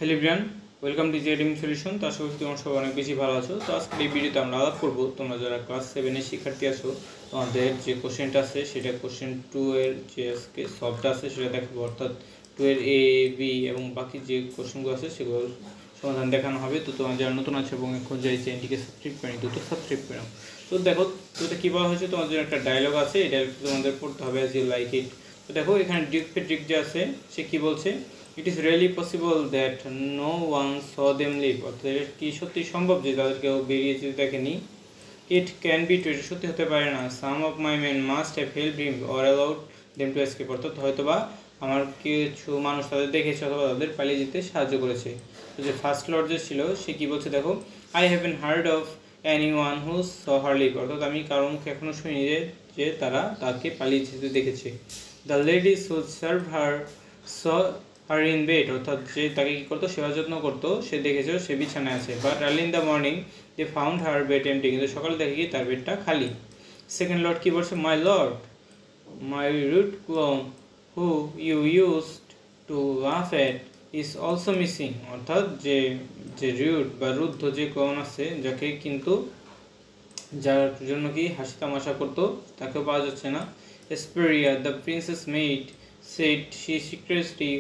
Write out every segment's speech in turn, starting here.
Hello everyone, welcome to জেডিম solution. তো আশা করি তোমরা সবাই অনেক বেশি ভালো আছো। তো আজকে এই ভিডিওতে আমরা আলাপ করবো তোমরা যারা ক্লাস 7-এর শিক্ষার্থী আছো, তোমাদের যে কোশ্চেনটা আছে সেটা কোশ্চেন 2 এর যে আজকে সলভটা আছে সেটা দেখাবো, অর্থাৎ 2 এর এ বি এবং বাকি যে কোশ্চেনগুলো আছে সেগুলোর সমাধান দেখানো হবে। তো তোমরা যারা নতুন আছে এবং এখন যে চ্যানেলটিকে সাবস্ক্রাইব করেনি তো সাবস্ক্রাইব করে নাও। তো দেখো তোটা কী বলা হয়েছে, তোমাদের একটা ডায়লগ আছে, এই ডায়লগটা তোমাদের পড়তে হবে অ্যাজ ইউ লাইক ইট। তো দেখো এখানে ডিউক ফেডরিক যে আছে সে কী বলছে, it is really possible that no one saw them leave, অর্থাৎ কি সত্যি সম্ভব যে তাদেরকেও বেরিয়ে যেতে দেখেনি। ইট ক্যান বি টু, এটা সত্যি হতে পারে না। Some of my men must have help him or allowed them to escape, অর্থাৎ হয়তোবা আমার কিছু মানুষ তাদের দেখেছে অথবা তাদের পালিয়ে যেতে সাহায্য করেছে। তো যে ফার্স্ট লর্ড যে ছিল সে কী বলছে দেখো, I haven't heard of any one who saw her leave, অর্থাৎ আমি কারোর মুখে এখনও শুনিনি যে তারা তাকে পালিয়ে যেতে দেখেছে। The ladies who serve her saw her in bed, অর্থাৎ যে তাকে কী করতো, সেবা যত্ন করতো, সে দেখেছে সে বিছানায় আছে। But early in the morning they found her bed empty, কিন্তু সকালে দেখে কি তার বেডটা খালি। সেকেন্ড লর্ড কী বলছে, my lord my root clown who you used to laugh at is also missing, অর্থাৎ যে যে রুট বা রুদ্ধ যে ক্লোন আছে যাকে কিন্তু যার জন্য কি হাসি তামাশা করতো তাকেও পাওয়া যাচ্ছে না। Hesperia the princess maid said she secretly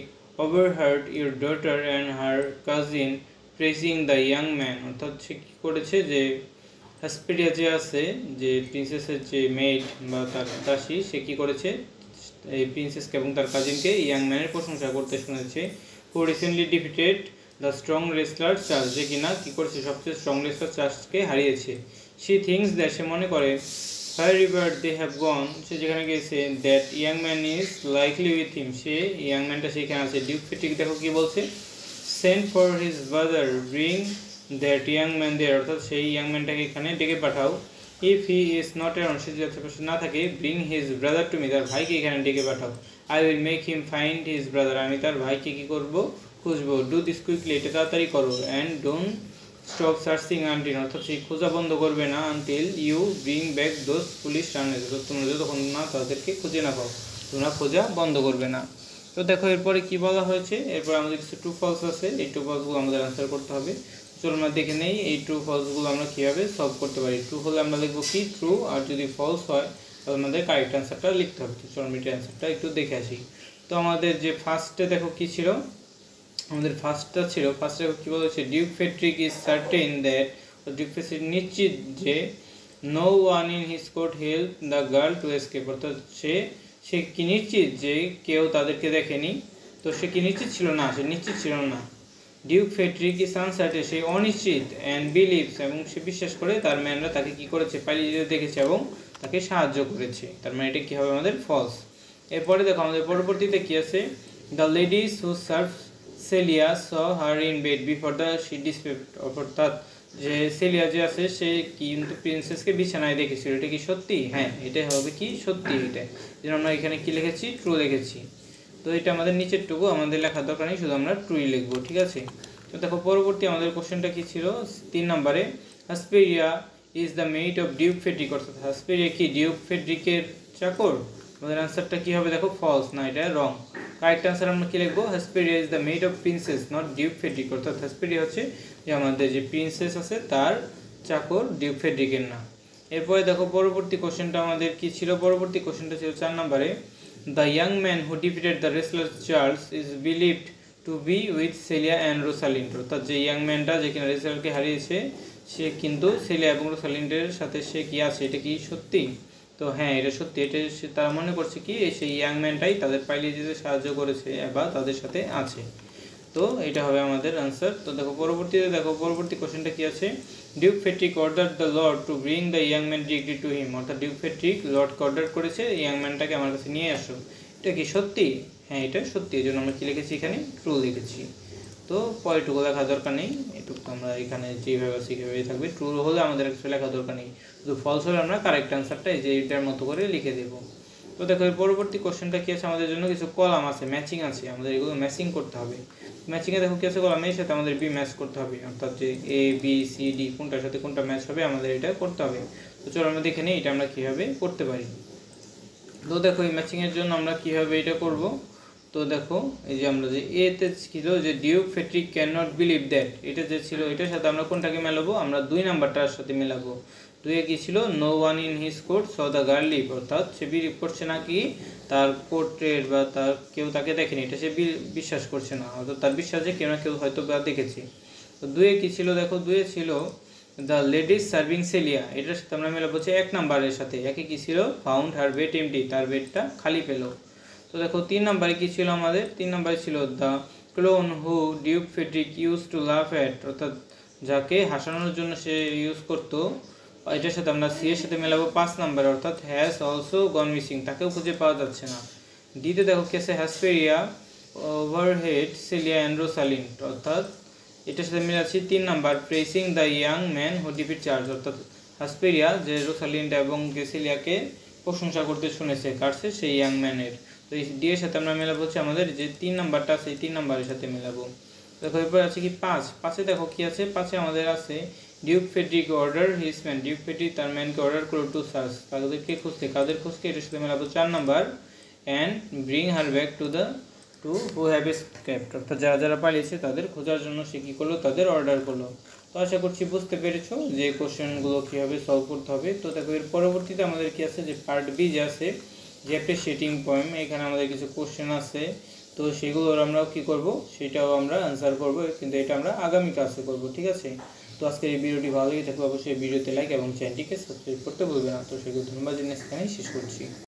overheard your daughter and her cousin praising the young man, অর্থাৎ সে কী করেছে যে হাসপেরিয়া যে আছে যে প্রিন্সেসের যে মেইড বা তার দাসী, সে কী করেছে এই প্রিন্সেসকে এবং তার কাজিনকে ইয়াং ম্যানের প্রশংসা করতে শুনেছে। হু recently defeated the strong wrestler charge, যে কিনা কী করেছে সবচেয়ে স্ট্রং রেসলার চার্জকে হারিয়েছে। শি থিংস দ্যাট, সে মনে করে wherever they have gone, সে যেখানে গেছে, that young man is likely with him, সে ইয়াং ম্যানটা সেখানে আছে। ডিউক ফেডরিক দেখো কি বলছে, send for his brother bring that young man there, অর্থাৎ সেই ইয়াং ম্যানটাকে এখানে ডেকে পাঠাও। If he is not around, সে যদি আশেপাশে না থাকে, bring his brother to me, তার ভাইকে এখানে ডেকে পাঠাও। I will make him find his brother, আমি তার ভাইকে কী করবো, খুঁজবো। ডু দিস কুইকলি, এটা তাড়াতাড়ি করো। And don't stop searching until, অর্থাৎ সেই খোঁজা বন্ধ করবে না, until you bring back those foolish runners, তোমরা যতক্ষণ না তাদেরকে খুঁজে না পাও তোমরা খোঁজা বন্ধ করবে না। তো দেখো এরপরে কি বলা হয়েছে, এরপর আমাদের কিছু ট্রু ফলস আছে, এই ট্রু ফলসগুলো আমাদের আনসার করতে হবে। চলো আমরা দেখে নেই এই ট্রু ফলসগুলো আমরা কীভাবে সলভ করতে পারি। ট্রু হলে আমরা লিখবো কি ট্রু, আর যদি ফলস হয় তাহলে আমাদের কারেক্ট অ্যান্সারটা লিখতে হবে। তো চলো মিটার অ্যান্সারটা একটু দেখে আসি। তো আমাদের যে ফার্স্টে দেখো কি ছিল, আমাদের ফার্স্টটা ছিল, ফার্স্টে কী বলেছে, duke Frederick is certain that, duke Frederick নিশ্চিত যে no one in his court help the girl to escape, অর্থাৎ সে কি নিশ্চিত যে কেউ তাদেরকে দেখেনি। তো সে কি নিশ্চিত ছিল না, সে নিশ্চিত ছিল না। ডিউক ফেডরিক ইজ আনসার্টেন, সে অনিশ্চিত, অ্যান্ড বিলিভস, এবং সে বিশ্বাস করে তার ম্যানরা তাকে কী করেছে, পালিয়ে যেতে দেখেছে এবং তাকে সাহায্য করেছে। তার মানে এটা কী হবে আমাদের ফলস। এরপরে দেখো আমাদের পরবর্তীতে কী আছে, the ladies who serve Celia saw her in bed before the she despaired, অর্থাৎ যে সেলিয়া যে আছে সে কিন্তু প্রিন্সেসকে বিছানায় দেখেছিল। এটা কি সত্যি? হ্যাঁ, এটাই হবে কি সত্যি। এটা যেন আমরা এখানে কি লিখেছি, ট্রু লিখেছি। তো এটা আমাদের নিচের টুকু আমাদের লেখার দরকার নেই, শুধু আমরা ট্রুই লিখবো, ঠিক আছে। তো দেখো পরবর্তী আমাদের কোশ্চেনটা কি ছিল 3 নম্বরে, Hesperia is the maid of Duke Frederick, অর্থাৎ হাসপেরিয়া কি ডিউক ফেডরিকের চাকর। আমাদের আনসারটা কী হবে দেখো, ফলস, না এটা রং। কারেক্ট অ্যান্সার আমরা কী লিখবো, Hesperia is the maid of princess not Duke Frederick, অর্থাৎ হাসপেরিয়া হচ্ছে যে আমাদের যে প্রিন্সেস আছে তার চাকর, ডিউক ফেডরিকের না। এরপরে দেখো পরবর্তী কোশ্চেনটা আমাদের কি ছিল, পরবর্তী কোশ্চেনটা ছিল 4 নম্বরে, the young man who defeated the wrestler Charles is believed to be with Celia and Rosalind, অর্থাৎ যে ইয়াং ম্যানটা যে কিনা রেসলারকে হারিয়েছে সে কিন্তু সেলিয়া এবং রোসালিন্ডের সাথে সে কি আছে, এটা কি সত্যি? তো হ্যাঁ এটা সত্যি, এটা তারা মনে করছে কি সেই ইয়াং ম্যানটাই তাদের পালিয়ে যেতে সাহায্য করেছে বা তাদের সাথে আছে। তো এটা হবে আমাদের আনসার। তো দেখো পরবর্তীতে দেখো পরবর্তী কোশ্চেনটা কি আছে, Duke Friedrich order the Lord to bring the young man directly to him, অর্থাৎ ডিউক ফেডরিক লর্ডকে অর্ডার করেছে ইয়াং ম্যানটাকে আমার কাছে নিয়ে আসো। এটা কি সত্যি? হ্যাঁ এটা সত্যি, এই জন্য আমরা কী লিখেছি এখানে, ট্রু লিখেছি। তো পরেরটুকু লেখা দরকার নেই, এটুকু আমরা এখানে যেভাবে সেভাবেই থাকবে। ট্রু হলে আমাদের একটু লেখা দরকার নেই, শুধু ফলস হলে আমরা কারেক্ট অ্যান্সারটা এই যে এটার মতো করে লিখে দেবো। তো দেখো এর পরবর্তী কোশ্চেনটা কী আছে, আমাদের জন্য কিছু কলাম আছে, ম্যাচিং আছে, আমাদের এগুলো ম্যাচিং করতে হবে। ম্যাচিংয়ে দেখো কী আছে, কলাম এর সাথে আমাদের বি ম্যাচ করতে হবে, অর্থাৎ যে এ বি সি ডি কোনটার সাথে কোনটা ম্যাচ হবে আমাদের এটা করতে হবে। তো চলো আমরা দেখে নিই এটা আমরা কীভাবে করতে পারি। তো দেখো এই ম্যাচিংয়ের জন্য আমরা কীভাবে এটা করব, তো দেখো এই যে আমরা যে এতে ছিল যে duke Frederick can not believe that, এটা যে ছিল এটার সাথে আমরা কোনটাকে মেলাবো, আমরা 2 নাম্বারটার সাথে মেলাবো। 2 কি ছিল, no one in his court saw the girl leave, অর্থাৎ সে বিলিভ করছে না কি তার কোর্টের বা তার কেউ তাকে দেখেনি, এটা সে বিশ্বাস করছে না, অর্থাৎ তার বিশ্বাস যে কেউ না কেউ হয়তো বা দেখেছে। তো 2 কি ছিল, দেখো 2 ছিল দ্য লেডিস সার্ভিং সেলিয়া, এটার সাথে আমরা মেলাবো হচ্ছে 1 নাম্বারের সাথে। একে কি ছিল, ফাউন্ড হার বেড এমটি, তার বেডটা খালি পেল। তো দেখো 3 নাম্বারে কি ছিল আমাদের, 3 নাম্বারে ছিল the clown who duke Frederick use to love at, অর্থাৎ যাকে হাসানোর জন্য সে ইউজ করতো। এটার সাথে আমরা সি এর সাথে মেলাবো 5 নাম্বার, অর্থাৎ হ্যাজ অলসো গন মিসিং, তাকেও খুঁজে পাওয়া যাচ্ছে না। ডিতে দেখো কি আছে, হ্যাসপেরিয়া ওভারহেড সেলিয়া অ্যান্ড রোসালিন, অর্থাৎ এটার সাথে মিলাচ্ছি 3 number pressing the young man who defeat charge, অর্থাৎ হাসপেরিয়া যে রোসালিন্ড এবং গেসিলিয়াকে প্রশংসা করতে শুনেছে, কাটছে সেই ইয়াং ম্যানের। তো এই ডি এর সাথে আমরা মেলাবো হচ্ছে আমাদের যে 3 নাম্বারটা আছে, এই 3 নাম্বারের সাথে মেলাবো। দেখো এরপর আছে কি 5 দেখো কি আছে, 5 আমাদের আছে duke Frederick order his man, duke Frederick তার ম্যানকে অর্ডার করলো টু সার্চ, তাদেরকে খুঁজতে, কাদের খুঁজতে, এটার সাথে মেলাবো 4 number and bring her back to who have escaped, অর্থাৎ যারা যারা পালিয়েছে তাদের খোঁজার জন্য সে কী করলো, তাদের অর্ডার করলো। তো আশা করছি বুঝতে পেরেছো যে কোশ্চেনগুলো কীভাবে সলভ করতে হবে। তো দেখো এর পরবর্তীতে আমাদের কি আছে, যে পার্ট বি যে আছে যে অ্যাপ্রিশিয়েটিং পোয়েম, এখানে আমাদের কিছু কোশ্চেন আছে, তো সেগুলোর আমরা কি করব, সেটাও আমরা অ্যান্সার করব, কিন্তু এটা আমরা আগামী ক্লাসে করব, ঠিক আছে। তো আজকের এই ভিডিওটি ভালো লেগে থাকলে অবশ্যই ভিডিওতে লাইক এবং চ্যানেলটিকে সাবস্ক্রাইব করতে ভুলবে না। তো সেগুলো ধন্যবাদ জানিয়ে এখানেই শেষ করছি।